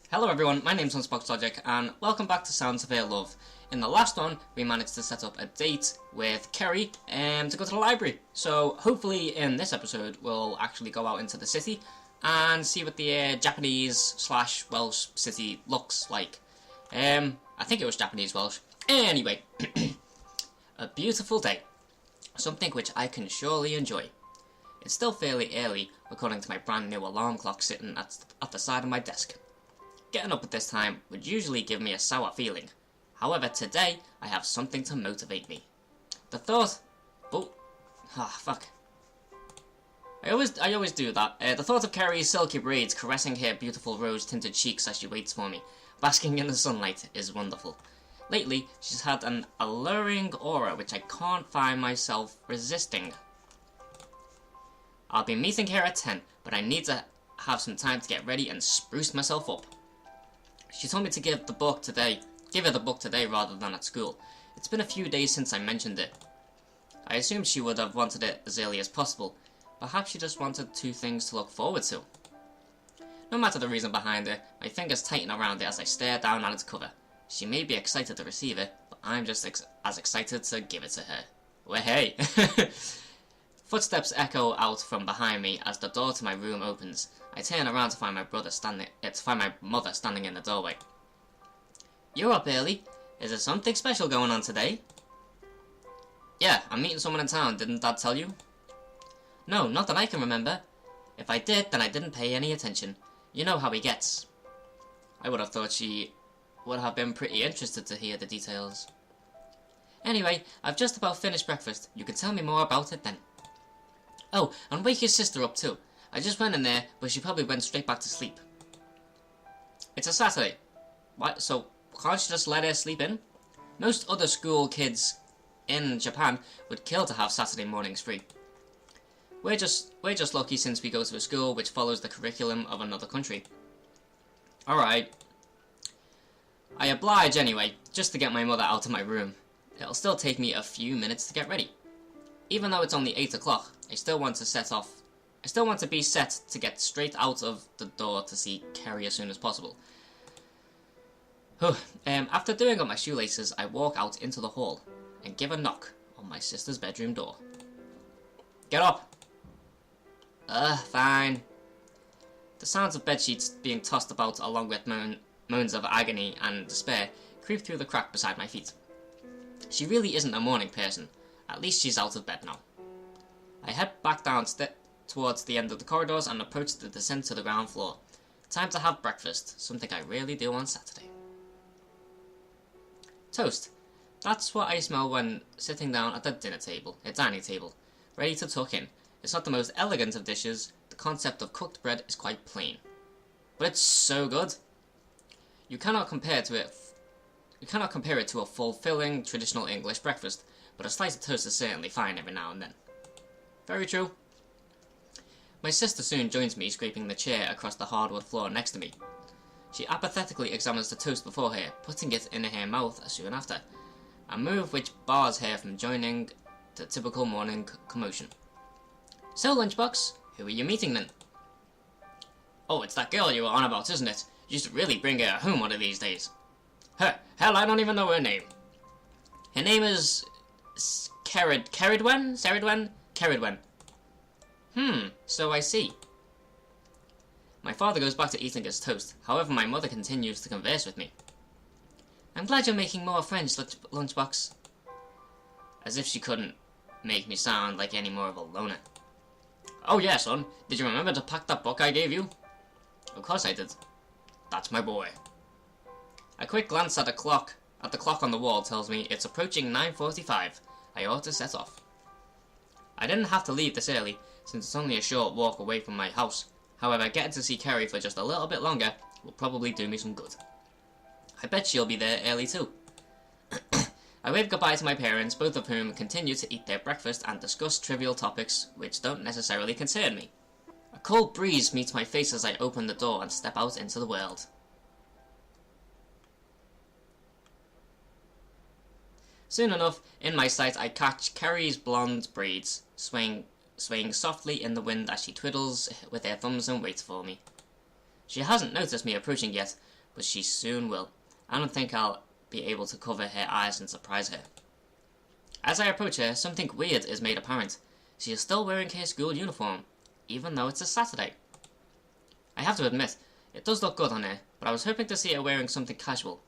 Hello everyone, my name's Logic, and welcome back to Sounds of Air Love. In the last one, we managed to set up a date with Ceri to go to the library. So hopefully in this episode, we'll actually go out into the city and see what the Japanese/Welsh city looks like. I think it was Japanese-Welsh. Anyway, a beautiful day. Something which I can surely enjoy. It's still fairly early, according to my brand new alarm clock sitting at the side of my desk. Getting up at this time would usually give me a sour feeling. However, today I have something to motivate me. The thought... fuck. I always do that. The thought of Ceri's silky braids caressing her beautiful rose-tinted cheeks as she waits for me, basking in the sunlight, is wonderful. Lately, she's had an alluring aura which I can't find myself resisting. I'll be meeting her at 10, but I need to have some time to get ready and spruce myself up. She told me to give her the book today rather than at school. It's been a few days since I mentioned it. I assumed she would have wanted it as early as possible. Perhaps she just wanted two things to look forward to. No matter the reason behind it, my fingers tighten around it as I stare down at its cover. She may be excited to receive it, but I'm just as excited to give it to her. Well, hey! Footsteps echo out from behind me as the door to my room opens. I turn around to find my mother standing in the doorway. You're up early. Is there something special going on today? Yeah, I'm meeting someone in town. Didn't Dad tell you? No, not that I can remember. If I did, then I didn't pay any attention. You know how he gets. I would have thought she would have been pretty interested to hear the details. Anyway, I've just about finished breakfast. You can tell me more about it then. Oh, and wake your sister up too. I just went in there, but she probably went straight back to sleep. It's a Saturday. What? So can't you just let her sleep in? Most other school kids in Japan would kill to have Saturday mornings free. We're just lucky since we go to a school which follows the curriculum of another country. Alright. I oblige anyway, just to get my mother out of my room. It'll still take me a few minutes to get ready. Even though it's only 8 o'clock, I still want to be set to get straight out of the door to see Ceri as soon as possible. After doing up my shoelaces, I walk out into the hall and give a knock on my sister's bedroom door. Get up! Fine. The sounds of bedsheets being tossed about along with moans of agony and despair creep through the crack beside my feet. She really isn't a morning person. At least she's out of bed now. I head back down towards the end of the corridors and approach the descent to the ground floor. Time to have breakfast, something I rarely do on Saturday. Toast. That's what I smell when sitting down at the dining table, ready to tuck in. It's not the most elegant of dishes. The concept of cooked bread is quite plain. But it's so good. You cannot compare it to a fulfilling traditional English breakfast, but a slice of toast is certainly fine every now and then. Very true. My sister soon joins me, scraping the chair across the hardwood floor next to me. She apathetically examines the toast before her, putting it in her mouth soon after, a move which bars her from joining the typical morning commotion. So, Lunchbox, who are you meeting then? Oh, it's that girl you were on about, isn't it? You should really bring her home one of these days. Hell, I don't even know her name. Her name is... Ceridwen? So I see. My father goes back to eating his toast, however my mother continues to converse with me. I'm glad you're making more friends, Lunchbox. As if she couldn't make me sound like any more of a loner. Oh yeah, son, did you remember to pack that book I gave you? Of course I did. That's my boy. A quick glance at the clock on the wall tells me it's approaching 9:45. I ought to set off. I didn't have to leave this early, since it's only a short walk away from my house. However, getting to see Ceri for just a little bit longer will probably do me some good. I bet she'll be there early too. I wave goodbye to my parents, both of whom continue to eat their breakfast and discuss trivial topics which don't necessarily concern me. A cold breeze meets my face as I open the door and step out into the world. Soon enough, in my sight, I catch Ceri's blonde braids, swaying softly in the wind as she twiddles with her thumbs and waits for me. She hasn't noticed me approaching yet, but she soon will. I don't think I'll be able to cover her eyes and surprise her. As I approach her, something weird is made apparent. She is still wearing her school uniform, even though it's a Saturday. I have to admit, it does look good on her, but I was hoping to see her wearing something casual.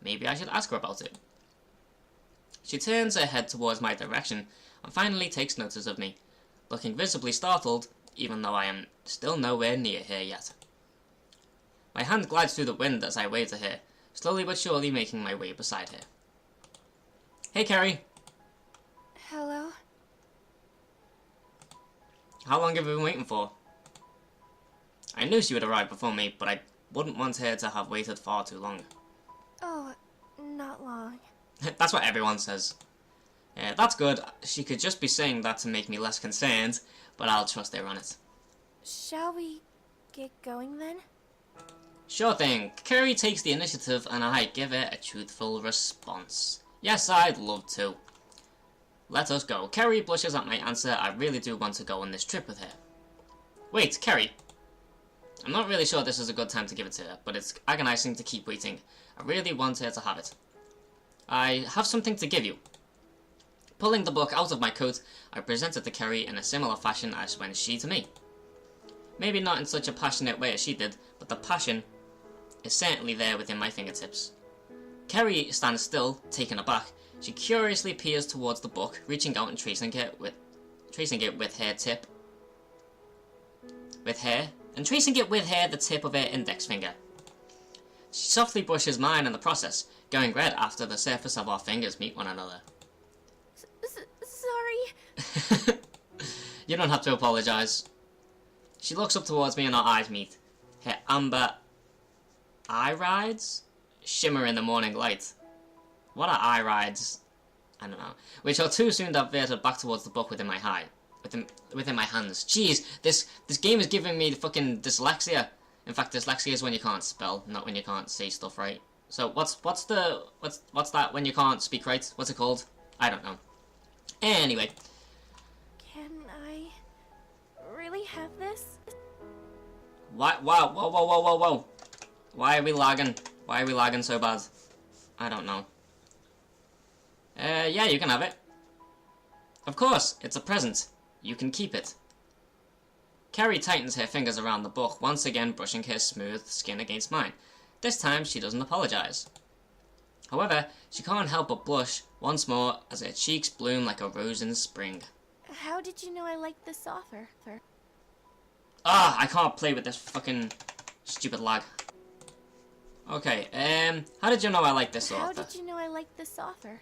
Maybe I should ask her about it. She turns her head towards my direction and finally takes notice of me, looking visibly startled, even though I am still nowhere near her yet. My hand glides through the wind as I wave to her, slowly but surely making my way beside her. Hey, Ceri. Hello? How long have you been waiting for? I knew she would arrive before me, but I wouldn't want her to have waited far too long. Oh, not long. That's what everyone says. That's good. She could just be saying that to make me less concerned, but I'll trust her on it. Shall we get going then? Sure thing. Ceri takes the initiative and I give her a truthful response. Yes, I'd love to. Let us go. Ceri blushes at my answer. I really do want to go on this trip with her. Wait, Ceri. I'm not really sure this is a good time to give it to her, but it's agonizing to keep waiting. I really want her to have it. I have something to give you. Pulling the book out of my coat, I present it to Ceri in a similar fashion as when she to me. Maybe not in such a passionate way as she did, but the passion is certainly there within my fingertips. Ceri stands still, taken aback. She curiously peers towards the book, reaching out and tracing it with her tip. The tip of her index finger. She softly brushes mine in the process, going red after the surface of our fingers meet one another. Sorry. You don't have to apologize. She looks up towards me and our eyes meet. Her amber irides shimmer in the morning light. What are irides? I don't know. Which are too soon diverted back towards the book within my within my hands. Jeez, this game is giving me fucking dyslexia. In fact, dyslexia is when you can't spell, not when you can't say stuff right. So what's that when you can't speak right? What's it called? I don't know. Anyway. Can I really have this? Why? Wow! Whoa! Why are we lagging? Why are we lagging so bad? I don't know. Yeah, you can have it. Of course, it's a present. You can keep it. Ceri tightens her fingers around the book, once again brushing her smooth skin against mine. This time, she doesn't apologize. However, she can't help but blush once more as her cheeks bloom like a rose in spring. How did you know I liked this author? Ah, I can't play with this fucking stupid lag. Okay, how did you know I like this author? How did you know I liked this author?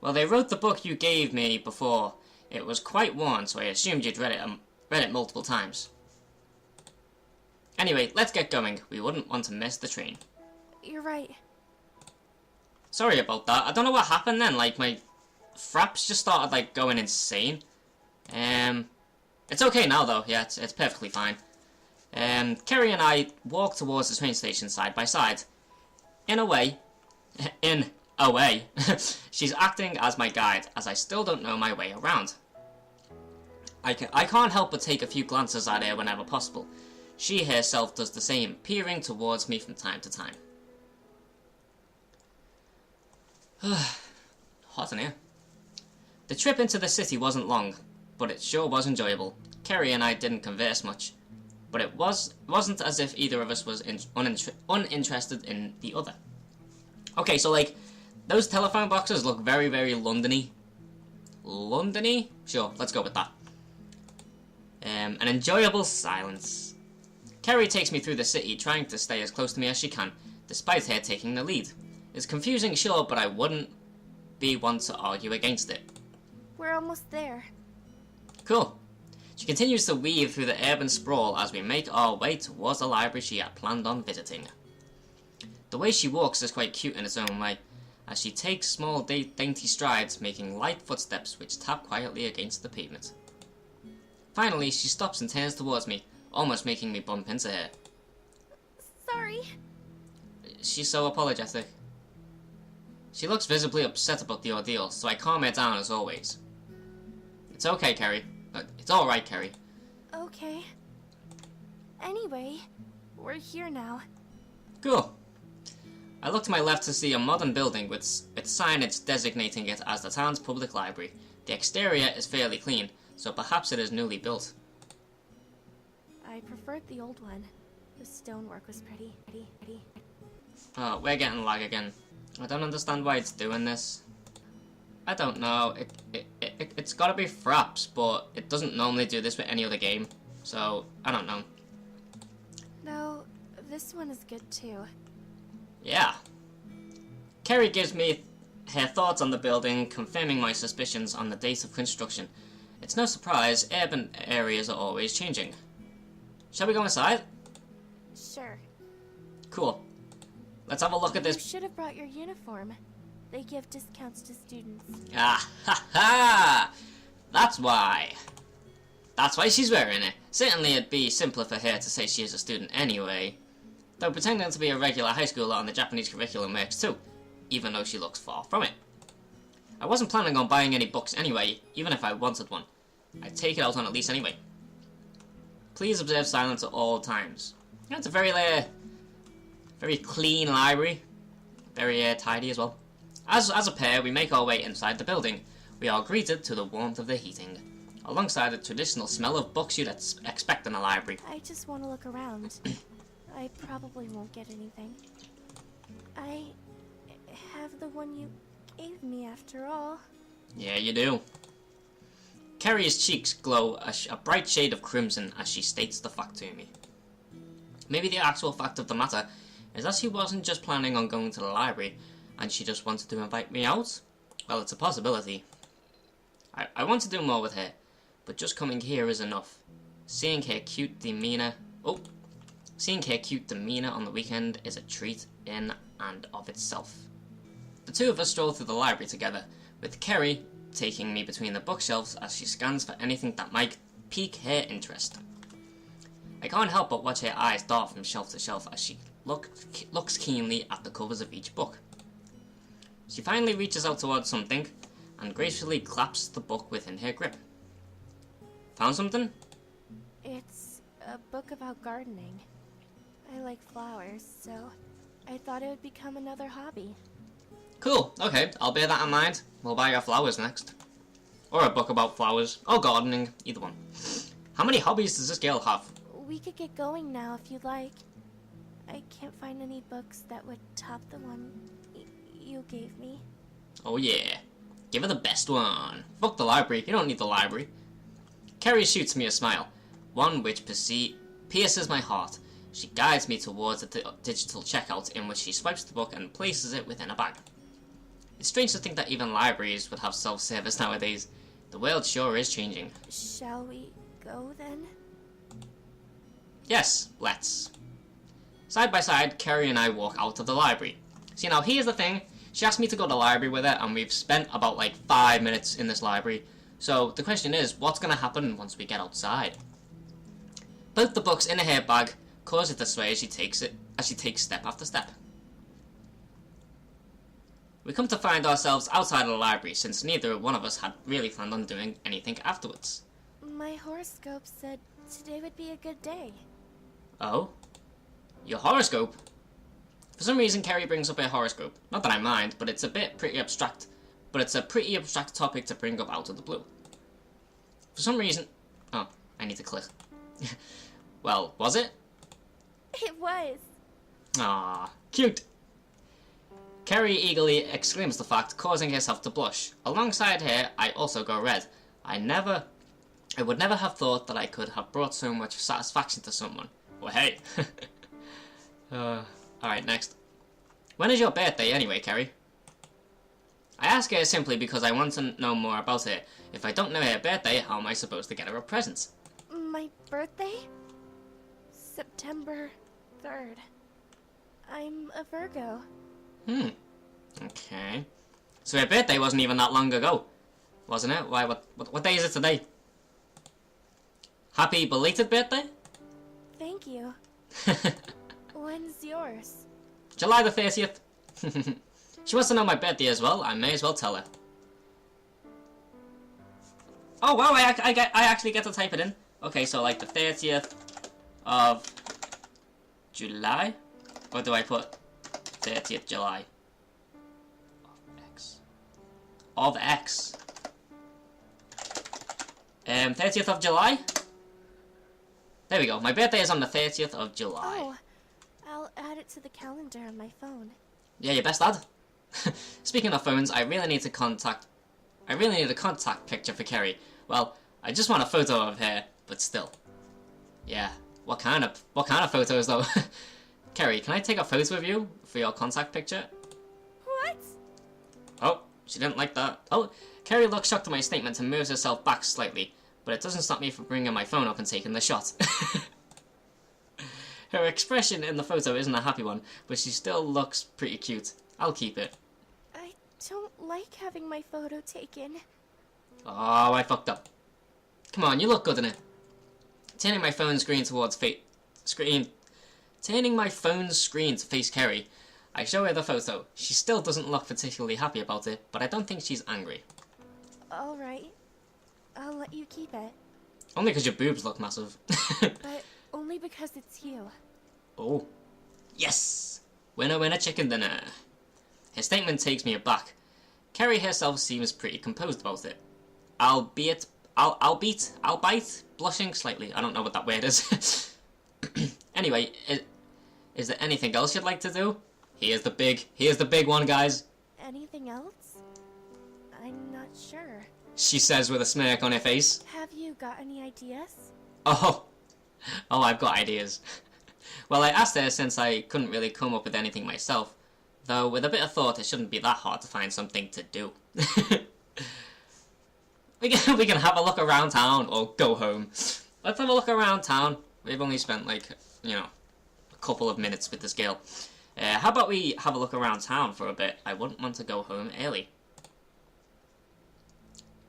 Well, they wrote the book you gave me before. It was quite worn, so I assumed you'd read it multiple times. Anyway, let's get going. We wouldn't want to miss the train. You're right. Sorry about that. I don't know what happened then. Like, my fraps just started, like, going insane. It's okay now, though. Yeah, it's perfectly fine. Ceri and I walk towards the train station side by side. In a way, she's acting as my guide, as I still don't know my way around. I can't help but take a few glances at her whenever possible. She herself does the same, peering towards me from time to time. Hot in here. The trip into the city wasn't long, but it sure was enjoyable. Ceri and I didn't converse much, but it wasn't as if either of us was uninterested in the other. Okay, so like, those telephone boxes look very, very London-y. London-y? Sure, let's go with that. An enjoyable silence. Ceri takes me through the city, trying to stay as close to me as she can, despite her taking the lead. It's confusing, sure, but I wouldn't be one to argue against it. We're almost there. Cool. She continues to weave through the urban sprawl as we make our way towards the library she had planned on visiting. The way she walks is quite cute in its own way, as she takes small dainty strides, making light footsteps which tap quietly against the pavement. Finally, she stops and turns towards me, almost making me bump into her. Sorry. She's so apologetic. She looks visibly upset about the ordeal, so I calm her down as always. It's okay, Ceri. It's alright, Ceri. Okay. Anyway, we're here now. Cool. I look to my left to see a modern building with signage designating it as the town's public library. The exterior is fairly clean, so perhaps it is newly built. I preferred the old one. The stonework was pretty. Oh, we're getting lag again. I don't understand why it's doing this. I don't know. It's gotta be Fraps, but it doesn't normally do this with any other game. So, I don't know. No, this one is good too. Yeah. Ceri gives me her thoughts on the building, confirming my suspicions on the date of construction. It's no surprise, urban areas are always changing. Shall we go inside? Sure. Cool. Let's have a look at You this. should have brought your uniform. They give discounts to students. Ah, ha, ha! That's why. That's why she's wearing it. Certainly it'd be simpler for her to say she is a student anyway. Though pretending to be a regular high schooler on the Japanese curriculum works too, even though she looks far from it. I wasn't planning on buying any books anyway, even if I wanted one. I'd take it out on a lease anyway. Please observe silence at all times. You know, it's a very clean library. Very tidy as well. As a pair, we make our way inside the building. We are greeted to the warmth of the heating, alongside the traditional smell of books you'd expect in a library. I just want to look around. I probably won't get anything. I have the one you gave me after all. Yeah, you do. Ceri's cheeks glow a bright shade of crimson as she states the fact to me. Maybe the actual fact of the matter is that she wasn't just planning on going to the library and she just wanted to invite me out? Well, it's a possibility. I want to do more with her, but just coming here is enough. Seeing her cute demeanor on the weekend is a treat in and of itself. The two of us stroll through the library together, with Ceri taking me between the bookshelves as she scans for anything that might pique her interest. I can't help but watch her eyes dart from shelf to shelf as she looks keenly at the covers of each book. She finally reaches out towards something and gracefully claps the book within her grip. Found something? It's a book about gardening. I like flowers, so I thought it would become another hobby. Cool, okay, I'll bear that in mind. We'll buy our flowers next. Or a book about flowers, or gardening, either one. How many hobbies does this girl have? We could get going now if you'd like. I can't find any books that would top the one you gave me. Oh yeah, give her the best one. Fuck the library, you don't need the library. Ceri shoots me a smile, one which pierces my heart. She guides me towards the digital checkout in which she swipes the book and places it within a bag. It's strange to think that even libraries would have self-service nowadays. The world sure is changing. Shall we go then? Yes, let's. Side by side, Ceri and I walk out of the library. See, now here's the thing. She asked me to go to the library with her, and we've spent about like 5 minutes in this library. So the question is, what's going to happen once we get outside? Both the books in her bag cause it to sway as she takes step after step. We come to find ourselves outside of the library, since neither one of us had really planned on doing anything afterwards. My horoscope said today would be a good day. Oh? Your horoscope? For some reason, Ceri brings up her horoscope. Not that I mind, but it's pretty abstract. But it's a pretty abstract topic to bring up out of the blue. For some reason... Oh, I need to click. Well, was it? It was. Ah, cute. Ceri eagerly exclaims the fact, causing herself to blush. Alongside her, I also go red. I would never have thought that I could have brought so much satisfaction to someone. Well, hey. Alright, next. When is your birthday anyway, Ceri? I ask her simply because I want to know more about her. If I don't know her birthday, how am I supposed to get her a present? My birthday? September 3rd. I'm a Virgo. Okay. So her birthday wasn't even that long ago, wasn't it? Why? What day is it today? Happy belated birthday? Thank you. When's yours? July the 30th. She wants to know my birthday as well. I may as well tell her. Oh wow! I actually get to type it in. Okay, so like the 30th of July? Or do I put 30th July? Of X. 30th of July? There we go. My birthday is on the 30th of July. Oh, I'll add it to the calendar on my phone. Yeah, you best lad. Speaking of phones, I really need a contact picture for Ceri. Well, I just want a photo of her, but still. Yeah. What kind of photos though? Ceri, can I take a photo of you for your contact picture? What? Oh, she didn't like that. Oh, Ceri looks shocked at my statement and moves herself back slightly, but it doesn't stop me from bringing my phone up and taking the shot. Her expression in the photo isn't a happy one, but she still looks pretty cute. I'll keep it. I don't like having my photo taken. Oh, I fucked up. Come on, you look good in it. Turning my phone screen to face Ceri, I show her the photo. She still doesn't look particularly happy about it, but I don't think she's angry. Alright. I'll let you keep it. Only because your boobs look massive. But only because it's you. Oh. Yes! Winner, winner, chicken dinner. His statement takes me aback. Ceri herself seems pretty composed about it. Albeit, blushing slightly. I don't know what that word is. Anyway, is there anything else you'd like to do? Here's the big one, guys. Anything else? I'm not sure. She says with a smirk on her face. Have you got any ideas? Oh, I've got ideas. Well, I asked her since I couldn't really come up with anything myself. Though, with a bit of thought, it shouldn't be that hard to find something to do. we can have a look around town or go home. Let's have a look around town. We've only spent, like, you know, a couple of minutes with this girl. How about we have a look around town for a bit? I wouldn't want to go home early.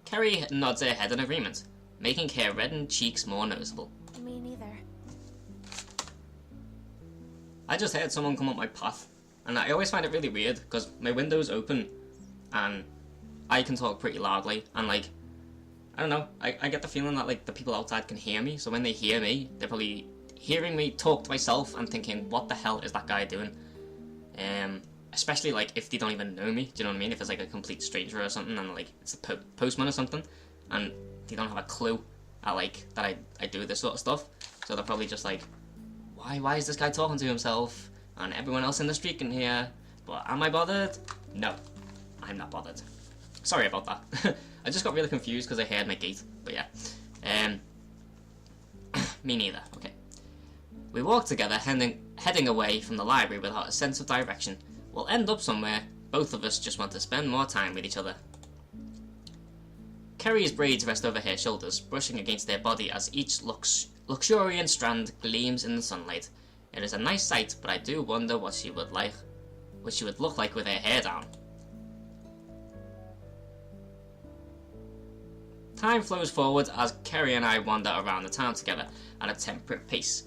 Ceri nods her head in agreement, making her reddened cheeks more noticeable. Me neither. I just heard someone come up my path, and I always find it really weird, because my window's open, and I can talk pretty loudly, and like, I don't know, I get the feeling that like the people outside can hear me, so when they hear me, they're probably hearing me talk to myself and thinking, what the hell is that guy doing? Especially like if they don't even know me, do you know what I mean? If it's like a complete stranger or something, and like it's a postman or something, and they don't have a clue at like that I do this sort of stuff, so they're probably just like, why is this guy talking to himself? And everyone else in the street can hear, but am I bothered? No, I'm not bothered. Sorry about that. I just got really confused because I heard my gate, but yeah. Me neither, okay. We walk together, heading away from the library without a sense of direction. We'll end up somewhere. Both of us just want to spend more time with each other. Ceri's braids rest over her shoulders, brushing against their body as each luxuriant strand gleams in the sunlight. It is a nice sight, but I do wonder what she would look like with her hair down. Time flows forward as Ceri and I wander around the town together at a temperate pace.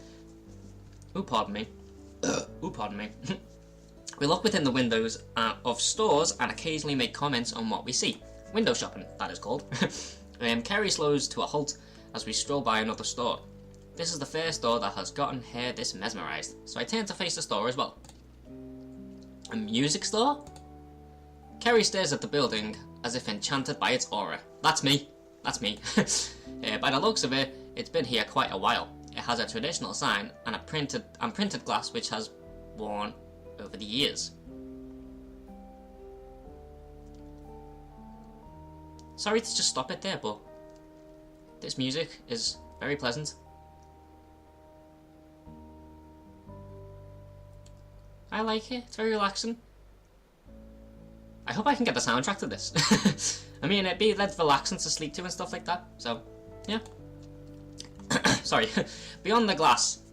Ooh, pardon me. Ooh, pardon me. We look within the windows of stores and occasionally make comments on what we see. Window shopping, that is called. Ceri slows to a halt as we stroll by another store. This is the first store that has gotten her this mesmerised, so I turn to face the store as well. A music store? Ceri stares at the building as if enchanted by its aura. That's me. That's me. By the looks of it, it's been here quite a while. It has a traditional sign and printed glass which has worn over the years. Sorry to just stop it there, but this music is very pleasant. I like it, it's very relaxing. I hope I can get the soundtrack to this. I mean, it'd be relaxing to sleep to and stuff like that, so, yeah. Sorry. Beyond the glass,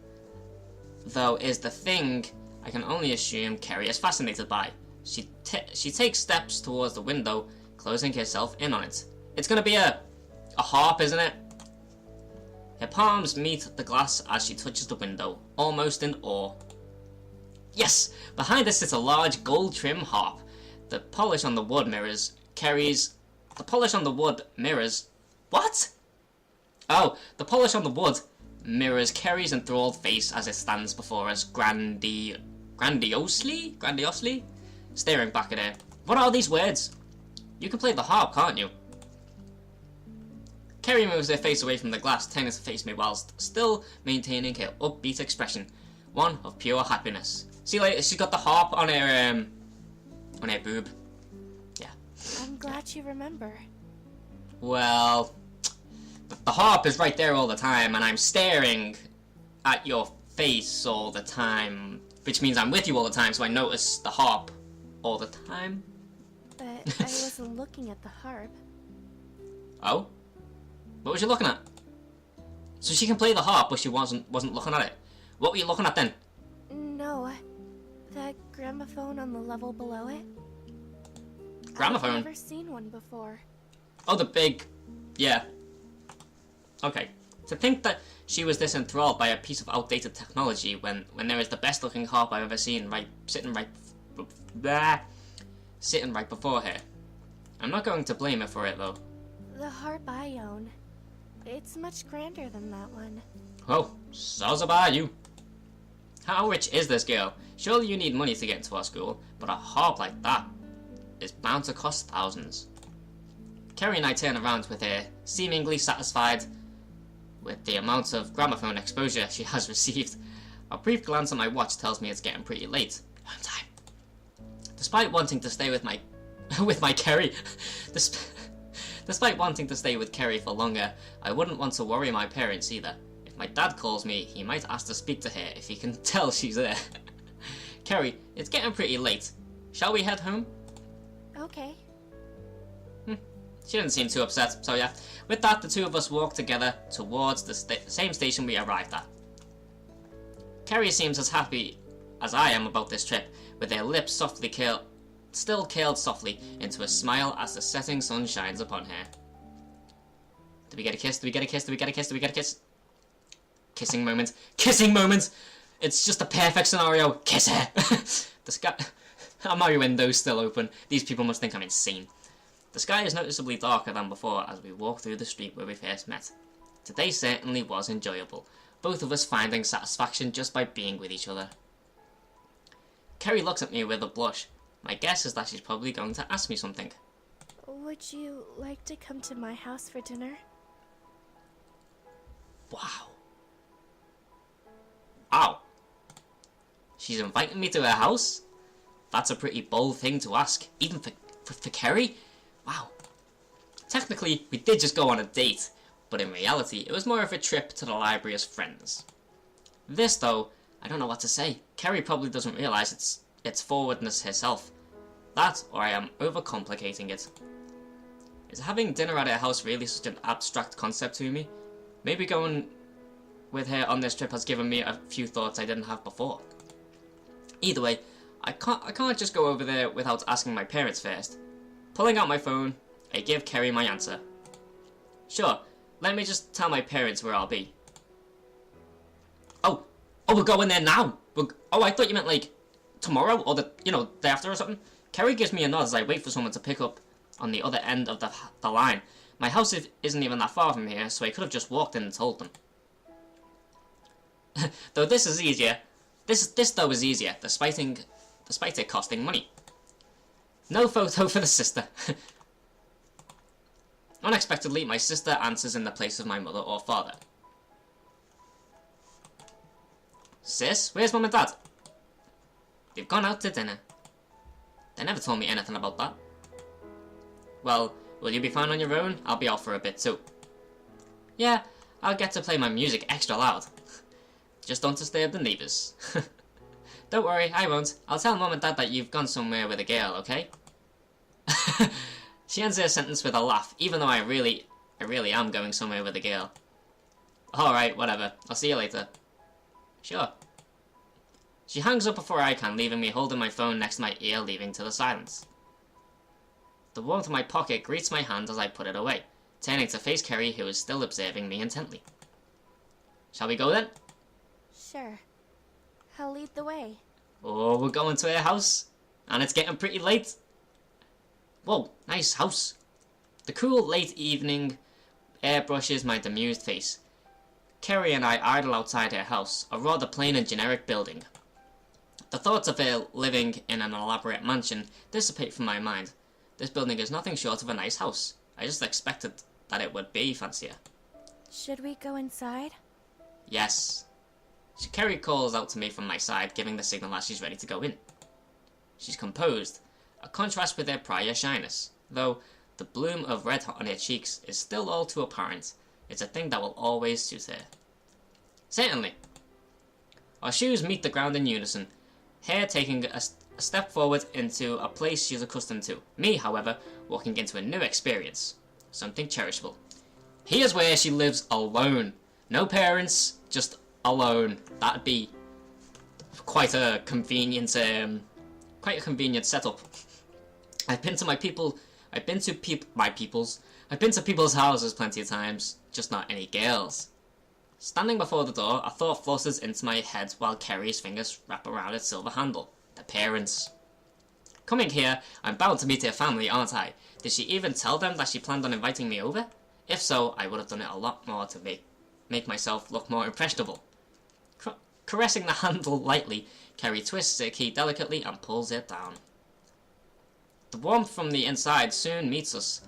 though, is the thing I can only assume Ceri is fascinated by. She takes steps towards the window, closing herself in on it. It's gonna be a harp, isn't it? Her palms meet the glass as she touches the window, almost in awe. Yes! Behind us sits a large gold-trim harp. The polish on the wood mirrors Ceri's... The polish on the wood mirrors... What? Oh, the polish on the wood mirrors Ceri's enthralled face as it stands before us grandiosely, staring back at her. What are these words? You can play the harp, can't you? Ceri moves her face away from the glass, turning to face me whilst still maintaining her upbeat expression, one of pure happiness. See, like, she's got the harp on her boob. Yeah. I'm glad you remember. Well, the harp is right there all the time, and I'm staring at your face all the time, which means I'm with you all the time, so I notice the harp all the time. But I wasn't looking at the harp. Oh? What was you looking at? So she can play the harp, but she wasn't looking at it. What were you looking at then? No, that gramophone on the level below it. Gramophone? I've never seen one before. Oh, the big... yeah. Okay. To think that she was this enthralled by a piece of outdated technology when there is the best looking harp I've ever seen sitting right before her. I'm not going to blame her for it though. The harp I own. It's much grander than that one. Oh, so's about you. How rich is this girl? Surely you need money to get into our school, but a harp like that is bound to cost thousands. Ceri and I turn around with her, seemingly satisfied with the amount of gramophone exposure she has received. A brief glance at my watch tells me it's getting pretty late. Home time. Despite wanting to stay with my Ceri, despite wanting to stay with Ceri for longer, I wouldn't want to worry my parents either. If my dad calls me, he might ask to speak to her if he can tell she's there. Ceri, it's getting pretty late. Shall we head home? Okay. She didn't seem too upset, so yeah. With that, the two of us walk together towards the same station we arrived at. Ceri seems as happy as I am about this trip, with her lips still curled softly into a smile as the setting sun shines upon her. Do we get a kiss? Do we get a kiss? Do we get a kiss? Do we get a kiss? Kissing moment. Kissing moment! It's just a perfect scenario. Kiss her! The sky... Are my windows still open? These people must think I'm insane. The sky is noticeably darker than before as we walk through the street where we first met. Today certainly was enjoyable, both of us finding satisfaction just by being with each other. Ceri looks at me with a blush. My guess is that she's probably going to ask me something. Would you like to come to my house for dinner? Wow. Wow. She's inviting me to her house? That's a pretty bold thing to ask, even for Ceri? Wow. Technically, we did just go on a date, but in reality, it was more of a trip to the library as friends. This, though, I don't know what to say. Ceri probably doesn't realise its forwardness herself. That, or I am overcomplicating it. Is having dinner at her house really such an abstract concept to me? Maybe going with her on this trip has given me a few thoughts I didn't have before. Either way, I can't just go over there without asking my parents first. Pulling out my phone, I give Ceri my answer. Sure, let me just tell my parents where I'll be. Oh, we're going there now! I thought you meant like tomorrow or the day after or something. Ceri gives me a nod as I wait for someone to pick up on the other end of the line. My house isn't even that far from here, so I could have just walked in and told them. Though this is easier. This though is easier, despite it costing money. No photo for the sister. Unexpectedly, my sister answers in the place of my mother or father. Sis, where's Mum and Dad? They've gone out to dinner. They never told me anything about that. Well, will you be fine on your own? I'll be off for a bit too. Yeah, I'll get to play my music extra loud. Just don't disturb the neighbours. Don't worry, I won't. I'll tell Mum and Dad that you've gone somewhere with a girl, okay? She ends her sentence with a laugh, even though I really am going somewhere with a girl. Alright, whatever. I'll see you later. Sure. She hangs up before I can, leaving me holding my phone next to my ear, leaving to the silence. The warmth of my pocket greets my hand as I put it away, turning to face Ceri, who is still observing me intently. Shall we go then? Sure. I'll lead the way. Oh, we're going to her house, and it's getting pretty late. Whoa, nice house. The cool late evening air brushes my bemused face. Ceri and I idle outside her house, a rather plain and generic building. The thoughts of her living in an elaborate mansion dissipate from my mind. This building is nothing short of a nice house. I just expected that it would be fancier. Should we go inside? Yes. Ceri calls out to me from my side, giving the signal as she's ready to go in. She's composed, a contrast with her prior shyness, though the bloom of red on her cheeks is still all too apparent. It's a thing that will always suit her. Certainly. Our shoes meet the ground in unison, her taking a step forward into a place she's accustomed to. Me, however, walking into a new experience. Something cherishable. Here's where she lives alone. No parents, just alone. That'd be quite a convenient setup. I've been to people's houses plenty of times, just not any girls. Standing before the door, a thought flutters into my head while Ceri's fingers wrap around its silver handle. The parents. Coming here, I'm bound to meet her family, aren't I? Did she even tell them that she planned on inviting me over? If so, I would have done it a lot more to make myself look more impressionable. Caressing the handle lightly, Ceri twists her key delicately and pulls it down. The warmth from the inside soon meets us,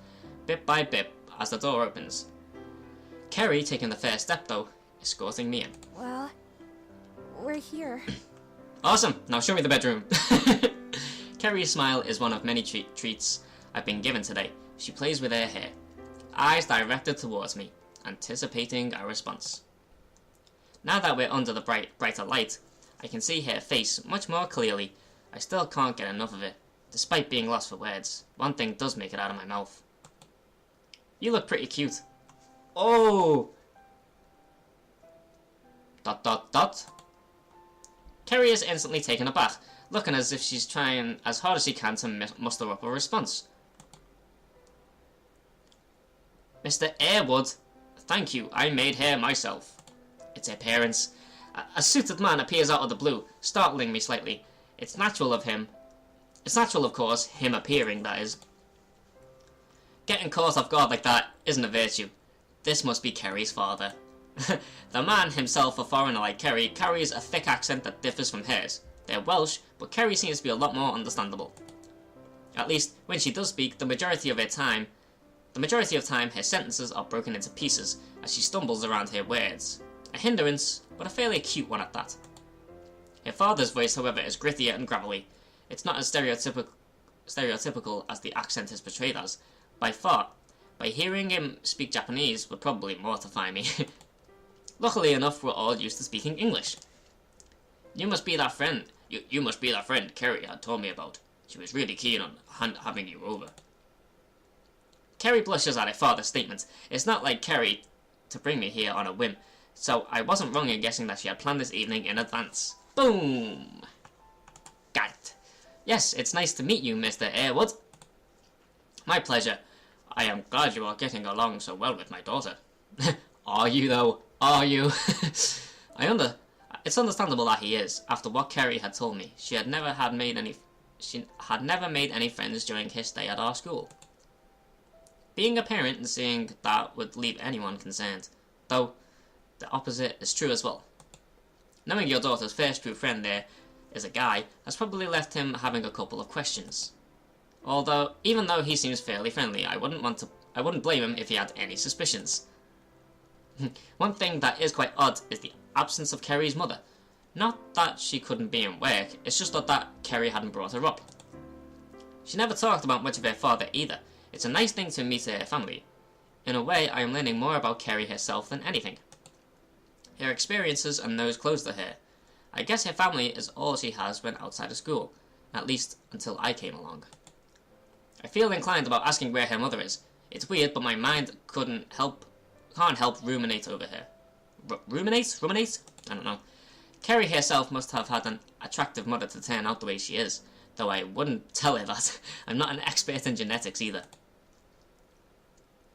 bit by bit, as the door opens. Ceri, taking the first step though, escorting me in. Well, we're here. Awesome! Now show me the bedroom. Ceri's smile is one of many treats I've been given today. She plays with her hair, eyes directed towards me, anticipating our response. Now that we're under the brighter light, I can see her face much more clearly. I still can't get enough of it, despite being lost for words. One thing does make it out of my mouth. You look pretty cute. Oh! ... Ceri is instantly taken aback, looking as if she's trying as hard as she can to muster up a response. Mr. Airwood, thank you, I made her myself. It's her parents. A suited man appears out of the blue, startling me slightly. It's natural, of course, him appearing, that is. Getting caught off guard like that isn't a virtue. This must be Ceri's father. The man himself, a foreigner like Ceri, carries a thick accent that differs from hers. They're Welsh, but Ceri seems to be a lot more understandable. At least, when she does speak, the majority of time her sentences are broken into pieces as she stumbles around her words. A hindrance, but a fairly cute one at that. Her father's voice, however, is grittier and gravelly. It's not as stereotypical as the accent is portrayed as, by far. By hearing him speak Japanese would probably mortify me. Luckily enough, we're all used to speaking English. You must be that friend. You must be that friend Ceri had told me about. She was really keen on having you over. Ceri blushes at her father's statement. It's not like Ceri to bring me here on a whim, so I wasn't wrong in guessing that she had planned this evening in advance. Boom! Got it. Yes, it's nice to meet you, Mr. Airwood. My pleasure. I am glad you are getting along so well with my daughter. Are you, though? Are you? It's understandable that he is. After what Ceri had told me, she had never made any friends during his stay at our school. Being a parent and seeing that would leave anyone concerned, though the opposite is true as well. Knowing your daughter's first true friend there is a guy has probably left him having a couple of questions. Even though he seems fairly friendly, I wouldn't blame him if he had any suspicions. One thing that is quite odd is the absence of Ceri's mother. Not that she couldn't be in work, it's just that Ceri hadn't brought her up. She never talked about much of her father either. It's a nice thing to meet her family. In a way, I am learning more about Ceri herself than anything. Her experiences and those close to her. I guess her family is all she has when outside of school, at least until I came along. I feel inclined about asking where her mother is. It's weird, but my mind can't help ruminate over her. Ruminate? I don't know. Ceri herself must have had an attractive mother to turn out the way she is, though I wouldn't tell her that. I'm not an expert in genetics either.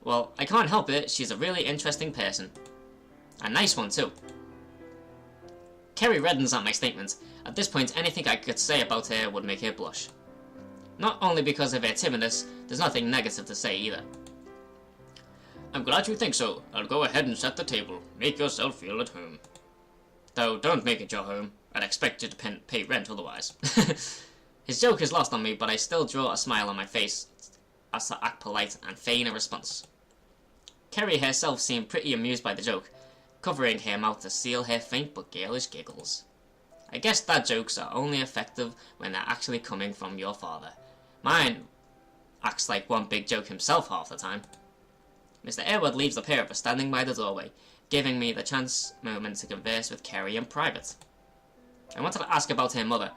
Well, I can't help it, she's a really interesting person. A nice one too. Ceri reddens at my statement. At this point, anything I could say about her would make her blush. Not only because of her timidness, there's nothing negative to say either. I'm glad you think so. I'll go ahead and set the table. Make yourself feel at home. Though, don't make it your home. I'd expect you to pay rent otherwise. His joke is lost on me, but I still draw a smile on my face as to act polite and feign a response. Ceri herself seemed pretty amused by the joke, covering her mouth to seal her faint but girlish giggles. I guess dad jokes are only effective when they're actually coming from your father. Mine acts like one big joke himself half the time. Mr. Airwood leaves the pair of us standing by the doorway, giving me the chance moment to converse with Ceri in private. I wanted to ask about her mother,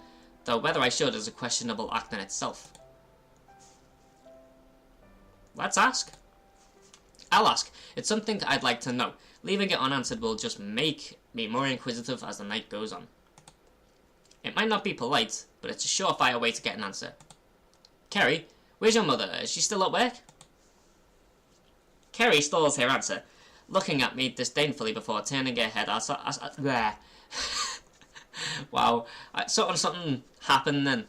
though whether I should is a questionable act in itself. Let's ask. I'll ask. It's something I'd like to know. Leaving it unanswered will just make me more inquisitive as the night goes on. It might not be polite, but it's a surefire way to get an answer. Ceri, where's your mother? Is she still at work? Ceri stalls her answer, looking at me disdainfully before turning her head wow, something happened then.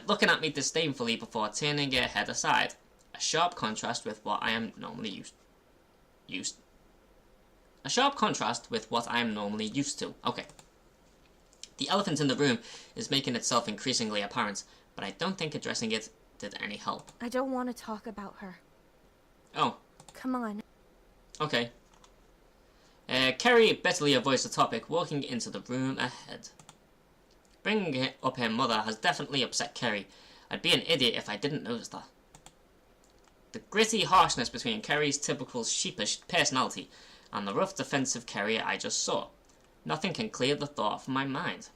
Looking at me disdainfully before turning her head aside. A sharp contrast with what I am normally A sharp contrast with what I am normally used to. Okay. The elephant in the room is making itself increasingly apparent, but I don't think addressing it did any help. I don't want to talk about her. Oh. Come on. Okay. Ceri bitterly avoids the topic, walking into the room ahead. Bringing up her mother has definitely upset Ceri. I'd be an idiot if I didn't notice that. The gritty harshness between Ceri's typical sheepish personality and the rough defensive Ceri I just saw. Nothing can clear the thought from my mind.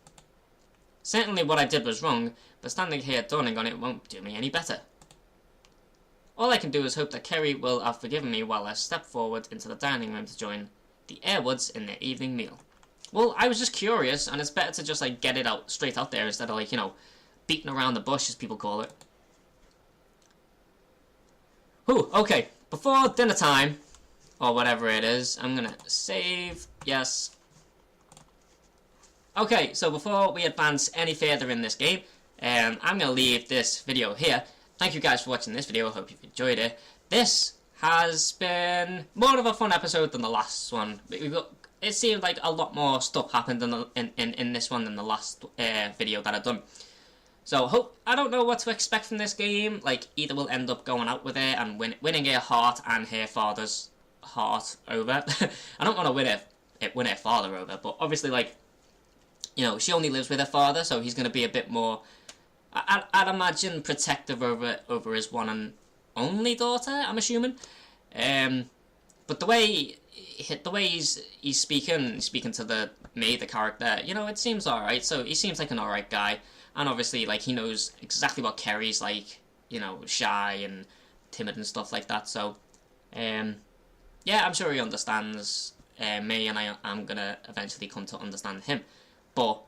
Certainly what I did was wrong, but standing here dawning on it won't do me any better. All I can do is hope that Ceri will have forgiven me while I step forward into the dining room to join the Airwoods in their evening meal. Well, I was just curious, and it's better to just like get it out straight out there instead of like, you know, beating around the bush as people call it. Whew, okay, before dinner time, or whatever it is, I'm gonna save, yes. Okay, so before we advance any further in this game, I'm gonna leave this video here. Thank you guys for watching this video, I hope you've enjoyed it. This has been more of a fun episode than the last one. It seemed like a lot more stuff happened in this one than the last video that I've done. So I don't know what to expect from this game. Like, either we'll end up going out with her and winning her heart and her father's heart over. I don't want to win her father over, but obviously, like, you know, she only lives with her father, so he's going to be a bit more, I'd imagine, protective over his one and only daughter, I'm assuming. But the way he's speaking to the character, you know, it seems alright. So he seems like an alright guy. And obviously, like, he knows exactly what Ceri's like, you know, shy and timid and stuff like that. So, yeah, I'm sure he understands me, and I'm gonna eventually come to understand him. But,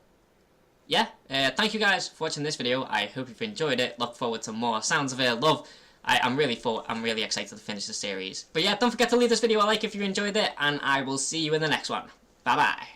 yeah, thank you guys for watching this video. I hope you've enjoyed it. Look forward to more Sounds of Her Love. I'm really excited to finish the series. But yeah, don't forget to leave this video a like if you enjoyed it, and I will see you in the next one. Bye-bye.